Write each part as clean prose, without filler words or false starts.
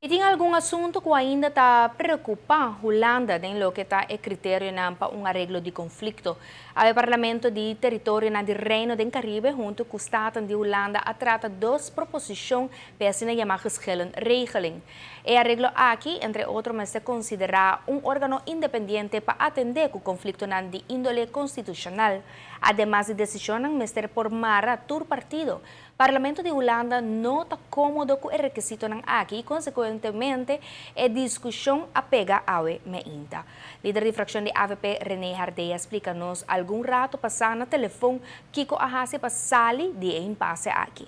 E tem algum assunto que ainda está preocupando a Holanda em lo que está é critério para um arreglo de conflito. O Parlamento de Território do Reino do Caribe, junto com o Estado de Holanda, trata duas proposições para se chamar regeling. E arreglo aqui, entre outros, mas se considerar um órgão independente para atender o conflito de índole constitucional. Ademais de decisão ser por mara tur partido. O Parlamento de Holanda não está cômodo com o requisito aqui e, consequentemente, a discussão apega ao meinta. Líder de fração de AVP, René Hardeia, explica-nos algum rato passar no telefone Kiko Ahase para sair de impasse aqui.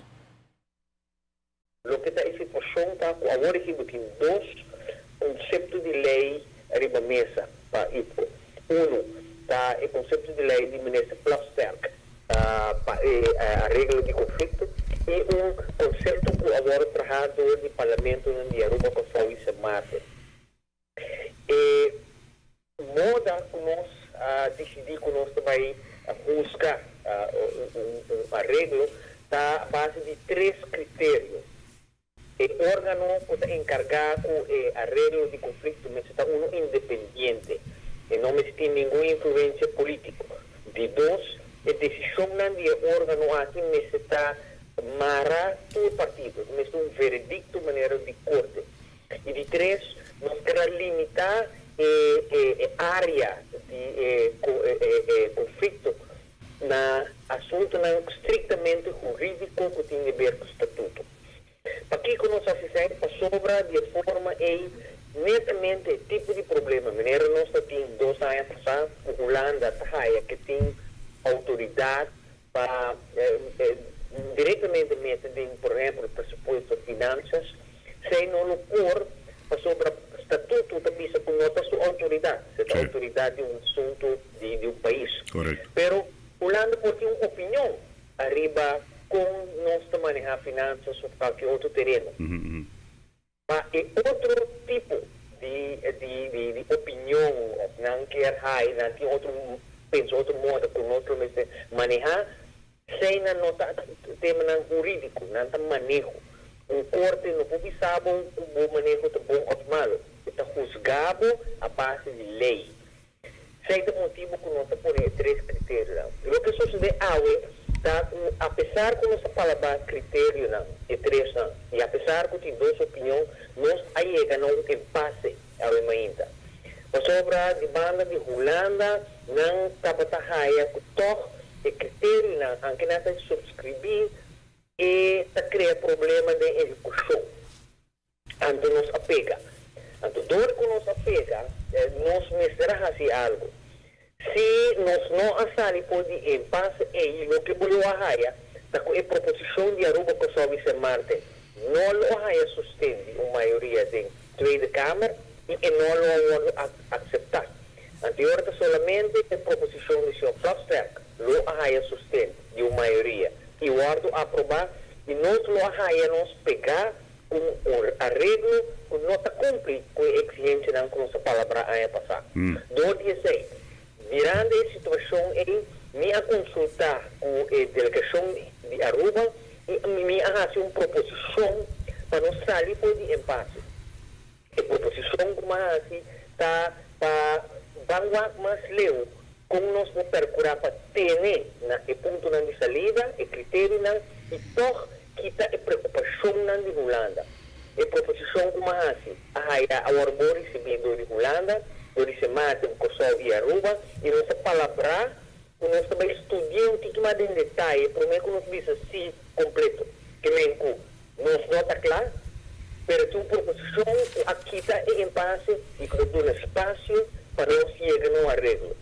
Lo que está em situação está com agora que tem dois conceitos de lei arriba mesa para IPO. Está o conceito de lei de ministro Plasterk para a regra de conflito e conceito que agora trajado de parlamento de Aruba com Sauíça Mate. Moda que nós decidir que nós também buscar um arreglo está à base de três critérios. O órgão que está encarregado do arreglo de conflito mas está independente e não tem nenhuma influência política. De dois, a decisão do órgão aqui mas está mara todo partido, mas um veredicto maneira de corte. E de três, nós queremos limitar a área de conflito na assunto estritamente jurídico que tem a ver com o estatuto. Aqui que nós assistemos sobre de forma netamente tipo de problema. Maneira nós temos 2 anos passados, a Holanda que tem autoridade para diretamente meter, por exemplo, pressuposto de finanças, sem não pôr sobre o estatuto também com nota sua autoridade, a autoridade de um assunto de um país. Correto. Pero Holanda pode ter uma opinião arriba como nós manejar finanças ou qualquer outro terreno. Mas é outro tipo de opinião, não quer não tem outro modo que nós manejar, sem não tema jurídico, não tem manejo. Corte não pode saber o bom manejo é bom ou malo. Está juzgado a base de lei. Sem motivo que nós temos três critérios. O que sucede apesar que nossa palavra critério é três, e apesar que tem duas opiniões, nós aí ganhamos um impasse ao ainda. Sobre a demanda de Holanda, não estava a que todo o critério que não está subscrever e está criando problema de execução. Então, nós apega. Então, dor que nós apega, nós mestramos assim algo. Se nós não assumimos por impasse, o que eu haia, a proposição de Aruba com o vice-martin, não haia sustente uma maioria de Tweede Câmara e não lo aceitar. Anteriormente, somente a proposição do Sr. Plasterk não haia sustente de uma maioria. E o Ardo aprovar, e nós não haia nos pegar um arreglo que não está cumprindo com a exigência que nossa palavra a passar. Do 16. Durante a situação, me a consultar com a delegação de Aruba e me a fazer uma proposição para não sair por de impasse. A proposição como assim está para banguar mais leu, como nós vamos procurar para ter o ponto de saída, o critério e todo que está a preocupação de Holanda. A proposição como assim, a arbor recebido de Holanda, o vice-martin com o de Aruba, e nossa palavra, nós também estudamos um mais em detalhe, para que nós vimos assim completo, que nós não está claro, mas a proposição aqui está em impasse e que dá espaço para nós chegar no arreglo.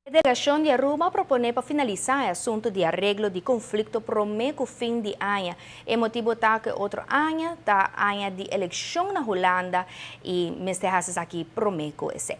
A delegação de Aruba propõe para finalizar o assunto de arreglo de conflito prometo fim de ano. O motivo está que outro ano está ano de eleição na Holanda e mestre aqui prometo esse.